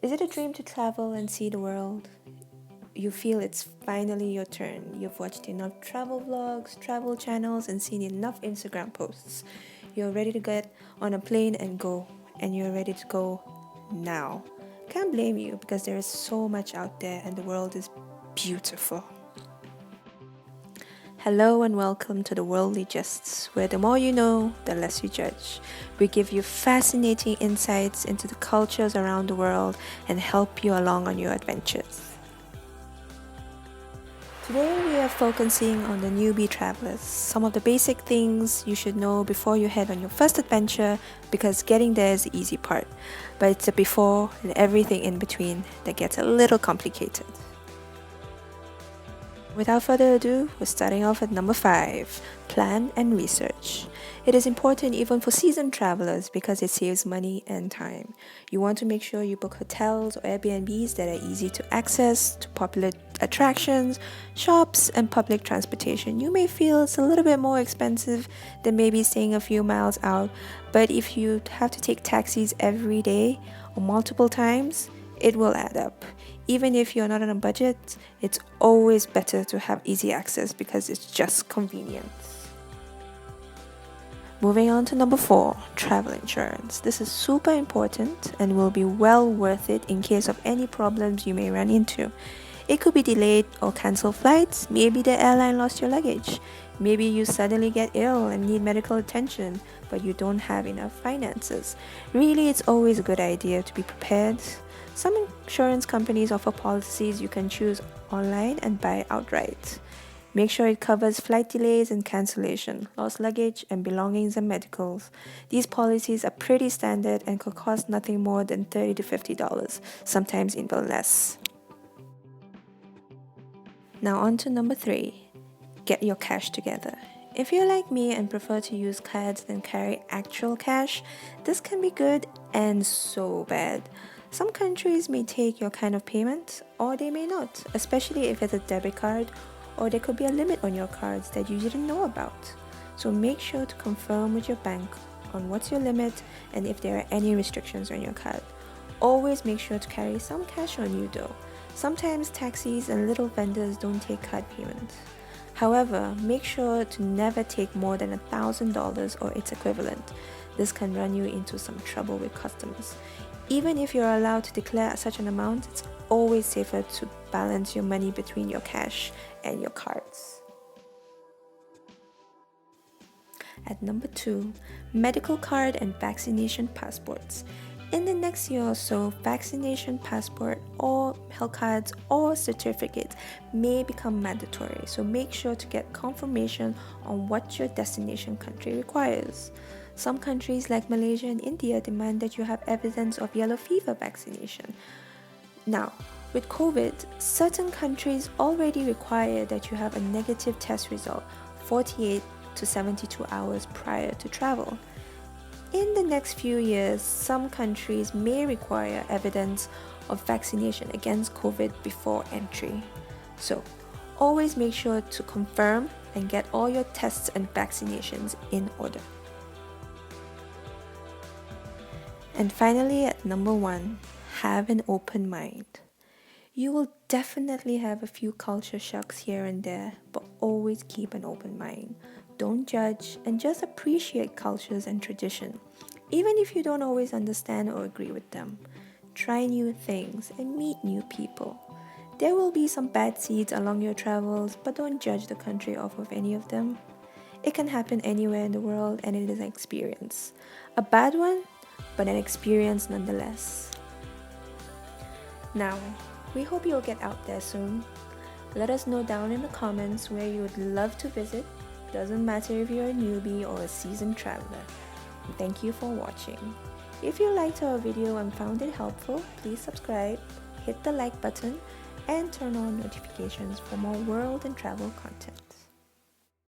Is it a dream to travel and see the world? You feel it's finally your turn. You've watched enough travel vlogs, travel channels, and seen enough Instagram posts. You're ready to get on a plane and go, and you're ready to go now. Can't blame you because there is so much out there and the world is beautiful. Hello and welcome to the Worldly Gists, where the more you know, the less you judge. We give you fascinating insights into the cultures around the world and help you along on your adventures. Today we are focusing on the newbie travelers, some of the basic things you should know before you head on your first adventure, because getting there is the easy part, but it's the before and everything in between that gets a little complicated. Without further ado, we're starting off at number 5, plan and research. It is important even for seasoned travelers because it saves money and time. You want to make sure you book hotels or Airbnbs that are easy to access to popular attractions, shops, and public transportation. You may feel it's a little bit more expensive than maybe staying a few miles out, but if you have to take taxis every day or multiple times, it will add up. Even if you're not on a budget, it's always better to have easy access because it's just convenient. Moving on to number 4, travel insurance. This is super important and will be well worth it in case of any problems you may run into. It could be delayed or cancelled flights, maybe the airline lost your luggage, maybe you suddenly get ill and need medical attention, but you don't have enough finances. Really, it's always a good idea to be prepared. Some insurance companies offer policies you can choose online and buy outright. Make sure it covers flight delays and cancellation, lost luggage, and belongings and medicals. These policies are pretty standard and could cost nothing more than $30 to $50, sometimes even less. Now on to number 3, get your cash together. If you're like me and prefer to use cards than carry actual cash, this can be good and so bad. Some countries may take your kind of payment or they may not, especially if it's a debit card, or there could be a limit on your cards that you didn't know about. So make sure to confirm with your bank on what's your limit and if there are any restrictions on your card. Always make sure to carry some cash on you though. Sometimes taxis and little vendors don't take card payments. However, make sure to never take more than $1,000 or its equivalent. This can run you into some trouble with customs. Even if you're allowed to declare such an amount, it's always safer to balance your money between your cash and your cards. At number 2, medical card and vaccination passports. In the next year or so, vaccination passport or health cards or certificates may become mandatory, so make sure to get confirmation on what your destination country requires. Some countries like Malaysia and India demand that you have evidence of yellow fever vaccination. Now, with COVID, certain countries already require that you have a negative test result 48 to 72 hours prior to travel. In the next few years, some countries may require evidence of vaccination against COVID before entry. So, always make sure to confirm and get all your tests and vaccinations in order. And finally, at number 1, have an open mind. You will definitely have a few culture shocks here and there, but always keep an open mind. Don't judge and just appreciate cultures and tradition, even if you don't always understand or agree with them. Try new things and meet new people. There will be some bad seeds along your travels, but don't judge the country off of any of them. It can happen anywhere in the world and it is an experience. A bad one, but an experience nonetheless. Now, we hope you'll get out there soon. Let us know down in the comments where you would love to visit. Doesn't matter if you're a newbie or a seasoned traveler. Thank you for watching. If you liked our video and found it helpful, please subscribe, hit the like button, and turn on notifications for more world and travel content.